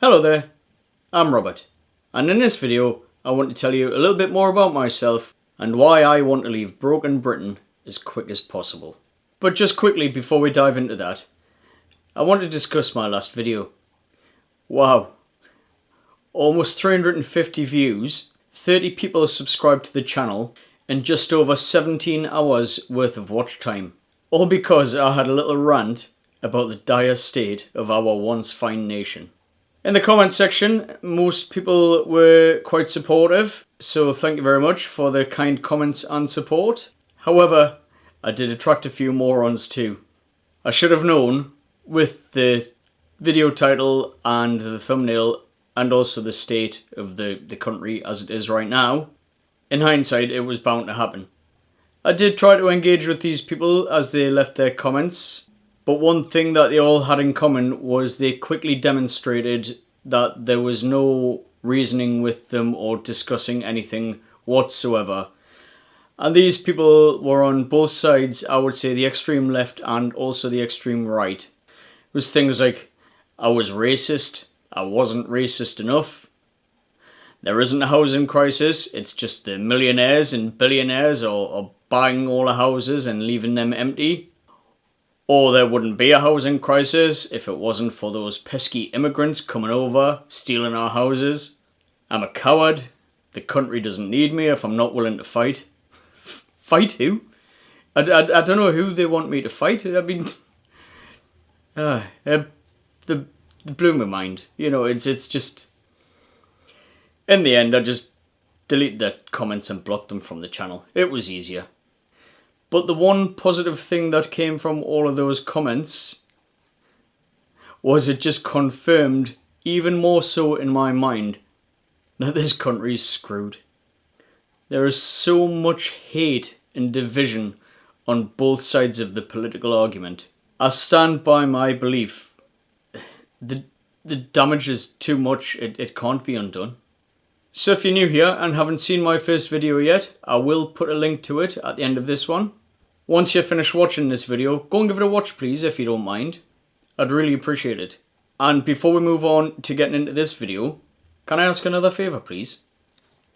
Hello there, I'm Robert, and in this video I want to tell you a little bit more about myself and why I want to leave broken Britain as quick as possible. But just quickly before we dive into that, I want to discuss my last video. Wow, almost 350 views, 30 people subscribed to the channel, and just over 17 hours worth of watch time. All because I had a little rant about the dire state of our once fine nation. In the comment section, most people were quite supportive, so thank you very much for the kind comments and support. However, I did attract a few morons too. I should have known, with the video title and the thumbnail, and also the state of the country as it is right now. In hindsight, it was bound to happen. I did try to engage with these people as they left their comments, but one thing that they all had in common was they quickly demonstrated that there was no reasoning with them or discussing anything whatsoever. And these people were on both sides, I would say the extreme left and also the extreme right. It was things like, I was racist, I wasn't racist enough, there isn't a housing crisis, it's just the millionaires and billionaires are buying all the houses and leaving them empty. Or there wouldn't be a housing crisis if it wasn't for those pesky immigrants coming over, stealing our houses. I'm a coward. The country doesn't need me if I'm not willing to fight. Fight who? I don't know who they want me to fight. I mean, they blew my mind. You know, it's just... In the end, I just deleted the comments and blocked them from the channel. It was easier. But the one positive thing that came from all of those comments was it just confirmed, even more so in my mind, that this country's screwed. There is so much hate and division on both sides of the political argument. I stand by my belief. The damage is too much, it can't be undone. So if you're new here and haven't seen my first video yet, I will put a link to it at the end of this one. Once you're finished watching this video, go and give it a watch please if you don't mind. I'd really appreciate it. And before we move on to getting into this video, can I ask another favour please?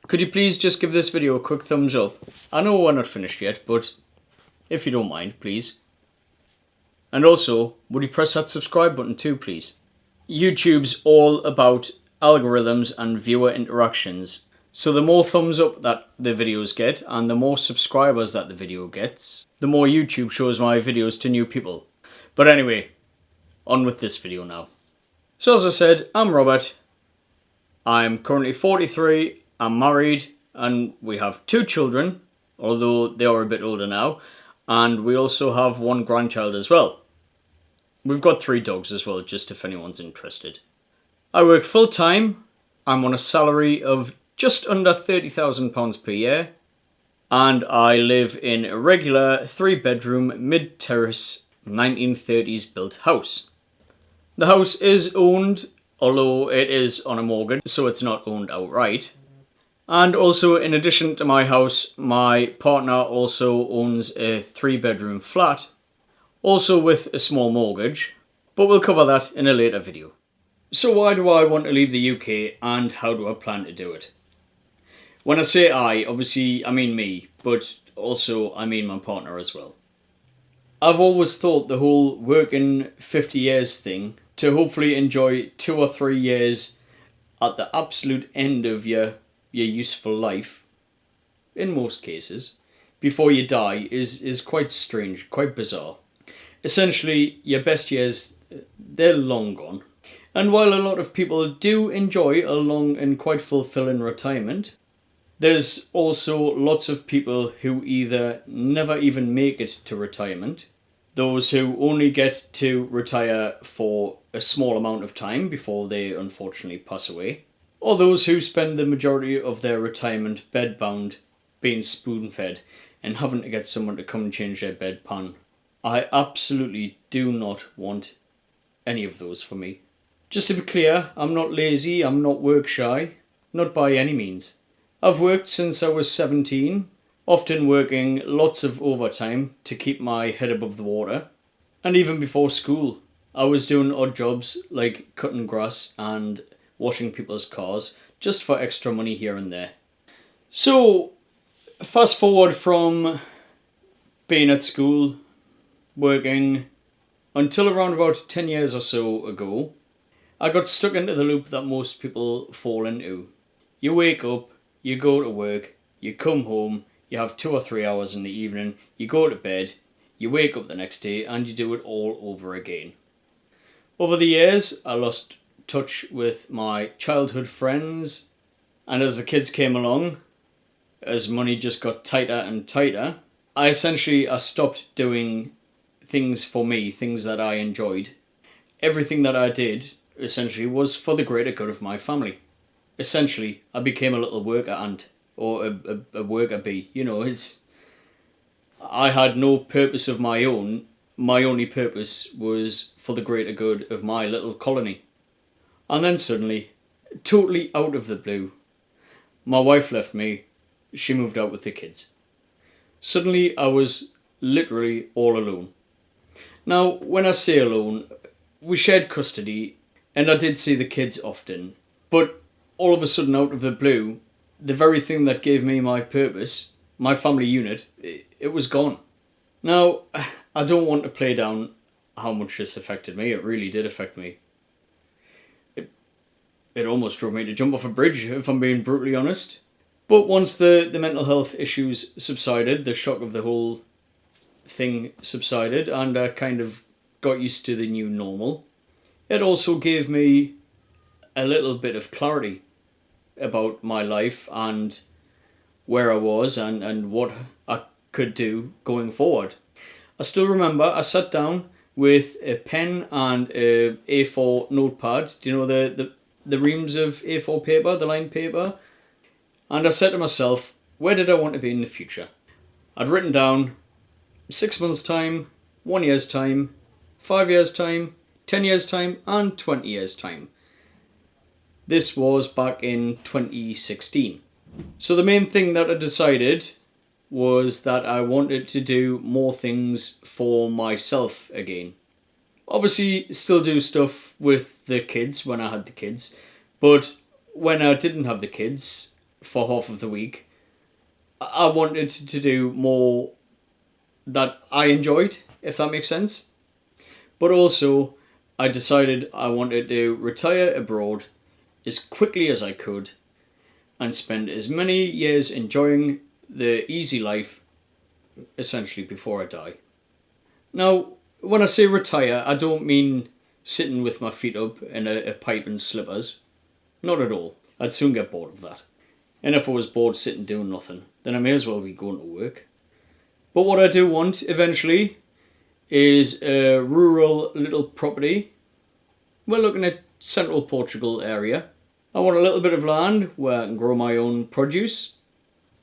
Could you please just give this video a quick thumbs up? I know we're not finished yet, but if you don't mind, please. And also, would you press that subscribe button too please? YouTube's all about algorithms and viewer interactions. So the more thumbs up that the videos get and the more subscribers that the video gets, the more YouTube shows my videos to new people. But anyway, on with this video now. So as I said, I'm Robert. I'm currently 43, I'm married, and we have 2 children, although they are a bit older now, and we also have 1 grandchild as well. We've got 3 dogs as well, just if anyone's interested. I work full time. I'm on a salary of just under £30,000 per year, and I live in a regular 3-bedroom mid-terrace 1930s built house. The house is owned, although it is on a mortgage, so it's not owned outright. And also, in addition to my house, my partner also owns a 3-bedroom flat, also with a small mortgage, but we'll cover that in a later video. So why do I want to leave the UK and how do I plan to do it? When I say I, obviously I mean me, but also I mean my partner as well. I've always thought the whole working 50 years thing, to hopefully enjoy 2 or 3 years at the absolute end of your useful life, in most cases, before you die, is quite strange, quite bizarre. Essentially, your best years, they're long gone. And while a lot of people do enjoy a long and quite fulfilling retirement, there's also lots of people who either never even make it to retirement, those who only get to retire for a small amount of time before they unfortunately pass away, or those who spend the majority of their retirement bedbound, being spoon-fed, and having to get someone to come and change their bedpan. I absolutely do not want any of those for me. Just to be clear, I'm not lazy, I'm not work shy, not by any means. I've worked since I was 17, often working lots of overtime to keep my head above the water. And even before school, I was doing odd jobs like cutting grass and washing people's cars, just for extra money here and there. So, fast forward from being at school, working, until around about 10 years or so ago, I got stuck into the loop that most people fall into. You wake up, you go to work, you come home, you have 2 or 3 hours in the evening, you go to bed, you wake up the next day, and you do it all over again. Over the years, I lost touch with my childhood friends, and as the kids came along, as money just got tighter and tighter, I stopped doing things for me, things that I enjoyed. Everything that I did, essentially, was for the greater good of my family. Essentially, I became a little worker ant, or a worker bee. I had no purpose of my own. My only purpose was for the greater good of my little colony. And then suddenly, totally out of the blue, my wife left me. She moved out with the kids. Suddenly, I was literally all alone. Now, when I say alone, we shared custody, and I did see the kids often. But all of a sudden, out of the blue, the very thing that gave me my purpose, my family unit, it was gone. Now, I don't want to play down how much this affected me. It really did affect me. It almost drove me to jump off a bridge, if I'm being brutally honest. But once the mental health issues subsided, the shock of the whole thing subsided, and I kind of got used to the new normal, it also gave me a little bit of clarity about my life and where I was and what I could do going forward. I still remember I sat down with a pen and a A4 notepad. Do you know the reams of A4 paper, the lined paper? And I said to myself, where did I want to be in the future? I'd written down 6 months' time, 1 year's time, 5 years' time, 10 years' time, and 20 years' time. This was back in 2016. So the main thing that I decided was that I wanted to do more things for myself again. Obviously, still do stuff with the kids when I had the kids, but when I didn't have the kids for half of the week, I wanted to do more that I enjoyed, if that makes sense. But also, I decided I wanted to retire abroad as quickly as I could and spend as many years enjoying the easy life, essentially, before I die. Now, when I say retire, I don't mean sitting with my feet up in a pipe and slippers. Not at all. I'd soon get bored of that. And if I was bored sitting doing nothing, then I may as well be going to work. But what I do want, eventually, is a rural little property. We're looking at central Portugal area. I want a little bit of land where I can grow my own produce.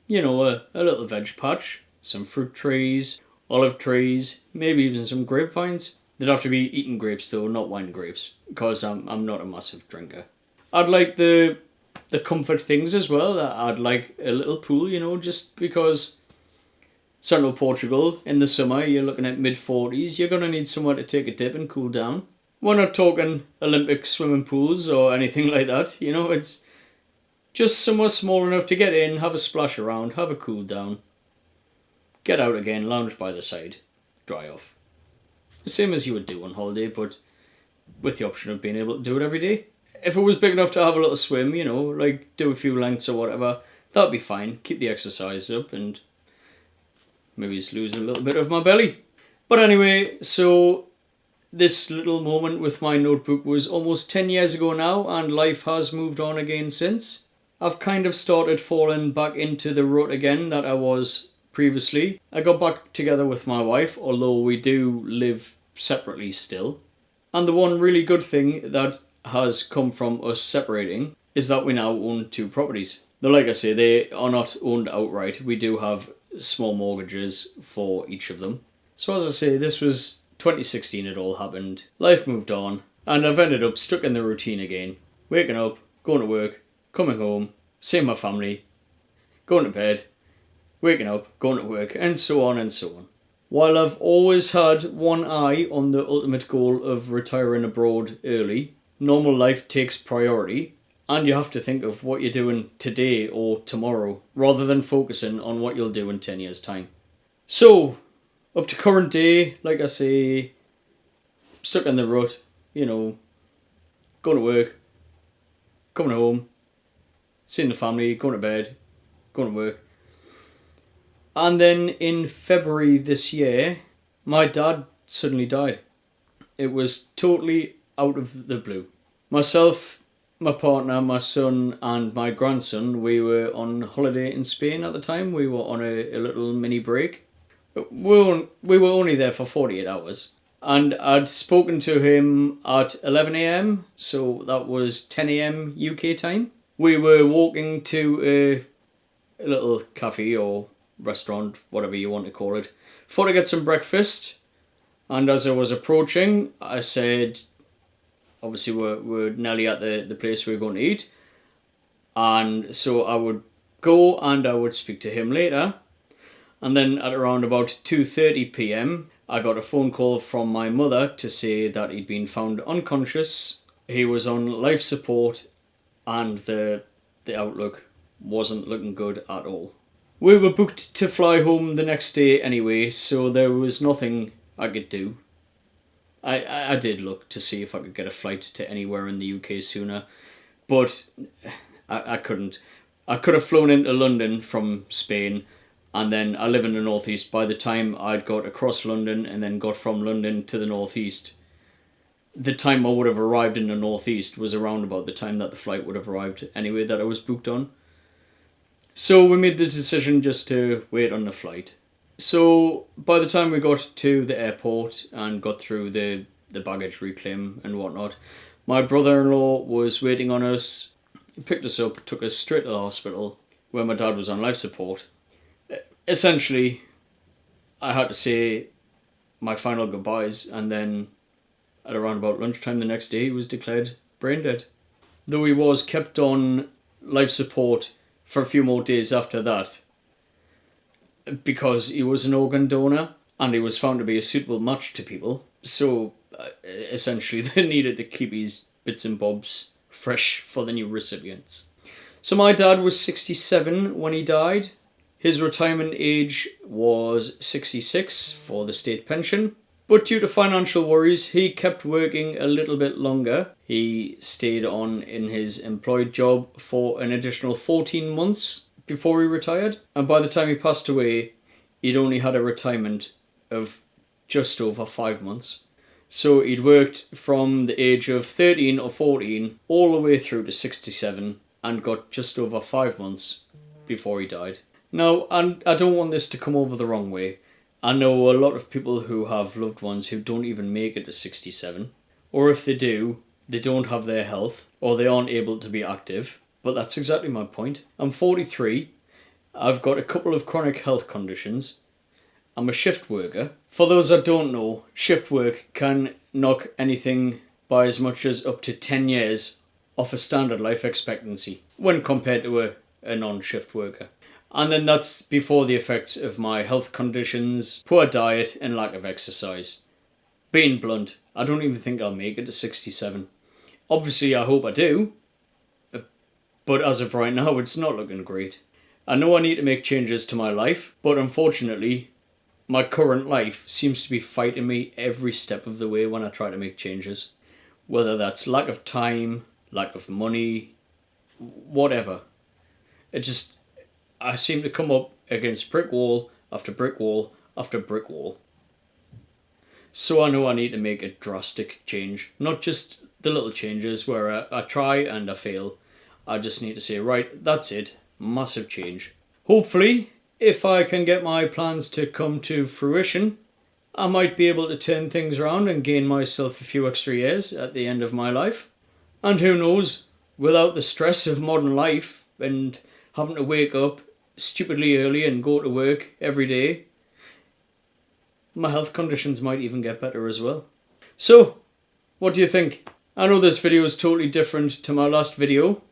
You know, a little veg patch, some fruit trees, olive trees, maybe even some grapevines. They'd have to be eating grapes though, not wine grapes, because I'm not a massive drinker. I'd like the comfort things as well. I'd like a little pool, just because central Portugal in the summer, you're looking at mid-40s, you're going to need somewhere to take a dip and cool down. We're not talking Olympic swimming pools or anything like that, it's just somewhere small enough to get in, have a splash around, have a cool down, get out again, lounge by the side, dry off. The same as you would do on holiday, but with the option of being able to do it every day. If it was big enough to have a little swim, like do a few lengths or whatever, that'd be fine. Keep the exercise up and maybe just lose a little bit of my belly. But anyway, so this little moment with my notebook was almost 10 years ago now, and life has moved on again since. I've kind of started falling back into the rut again that I was previously. I got back together with my wife, although we do live separately still. And the one really good thing that has come from us separating is that we now own 2 properties. Though, like I say, they are not owned outright. We do have small mortgages for each of them. So as I say, this was 2016 it all happened. Life moved on, and I've ended up stuck in the routine again. Waking up, going to work, coming home, seeing my family, going to bed, waking up, going to work, and so on and so on. While I've always had one eye on the ultimate goal of retiring abroad early, normal life takes priority, And you have to think of what you're doing today or tomorrow, rather than focusing on what you'll do in 10 years' time. So, up to current day, like I say, stuck in the rut, you know, going to work, coming home, seeing the family, going to bed, going to work. And then in February this year, my dad suddenly died. It was totally out of the blue. Myself, my partner, my son and my grandson, we were on holiday in Spain at the time. We were on a little mini break. We were only there for 48 hours. And I'd spoken to him at 11 a.m, so that was 10 a.m. UK time. We were walking to a little cafe or restaurant, whatever you want to call it, for to get some breakfast. And as I was approaching, I said, obviously we're nearly at the place we're going to eat. And so I would go and I would speak to him later. And then at around about 2:30 p.m, I got a phone call from my mother to say that he'd been found unconscious. He was on life support and the outlook wasn't looking good at all. We were booked to fly home the next day anyway, so there was nothing I could do. I did look to see if I could get a flight to anywhere in the UK sooner, but I couldn't. I could have flown into London from Spain, and then I live in the northeast. By the time I'd got across London and then got from London to the northeast, the time I would have arrived in the northeast was around about the time that the flight would have arrived anyway that I was booked on. So we made the decision just to wait on the flight. So by the time we got to the airport and got through the baggage reclaim and whatnot, my brother-in-law was waiting on us. He picked us up, took us straight to the hospital where my dad was on life support. Essentially, I had to say my final goodbyes, and then at around about lunchtime the next day he was declared brain dead. Though he was kept on life support for a few more days after that, because he was an organ donor and he was found to be a suitable match to people. So essentially they needed to keep his bits and bobs fresh for the new recipients. So my dad was 67 when he died. His retirement age was 66 for the state pension. But due to financial worries, he kept working a little bit longer. He stayed on in his employed job for an additional 14 months before he retired. And by the time he passed away, he'd only had a retirement of just over 5 months. So he'd worked from the age of 13 or 14 all the way through to 67 and got just over 5 months before he died. Now, and I don't want this to come over the wrong way. I know a lot of people who have loved ones who don't even make it to 67. Or if they do, they don't have their health or they aren't able to be active. But that's exactly my point. I'm 43. I've got a couple of chronic health conditions. I'm a shift worker. For those that don't know, shift work can knock anything by as much as up to 10 years off a standard life expectancy when compared to a non-shift worker. And then that's before the effects of my health conditions, poor diet and lack of exercise. Being blunt, I don't even think I'll make it to 67. Obviously I hope I do, but as of right now it's not looking great. I know I need to make changes to my life, but unfortunately my current life seems to be fighting me every step of the way when I try to make changes. Whether that's lack of time, lack of money, whatever. I seem to come up against brick wall after brick wall after brick wall. So I know I need to make a drastic change. Not just the little changes where I try and I fail. I just need to say, right, that's it. Massive change. Hopefully, if I can get my plans to come to fruition, I might be able to turn things around and gain myself a few extra years at the end of my life. And who knows, without the stress of modern life and having to wake up stupidly early and go to work every day, my health conditions might even get better as well. So, what do you think? I know this video is totally different to my last video.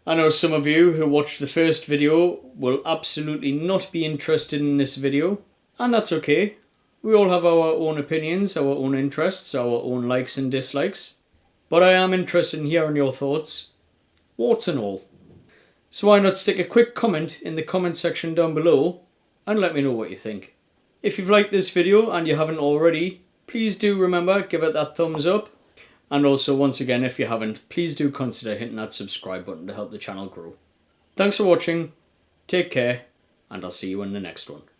I know some of you who watched the first video will absolutely not be interested in this video, and that's okay. We all have our own opinions, our own interests, our own likes and dislikes. But I am interested in hearing your thoughts. warts and all. So why not stick a quick comment in the comment section down below and let me know what you think. If you've liked this video and you haven't already, please do remember, give it that thumbs up. And also, once again, if you haven't, please do consider hitting that subscribe button to help the channel grow. Thanks for watching, take care, and I'll see you in the next one.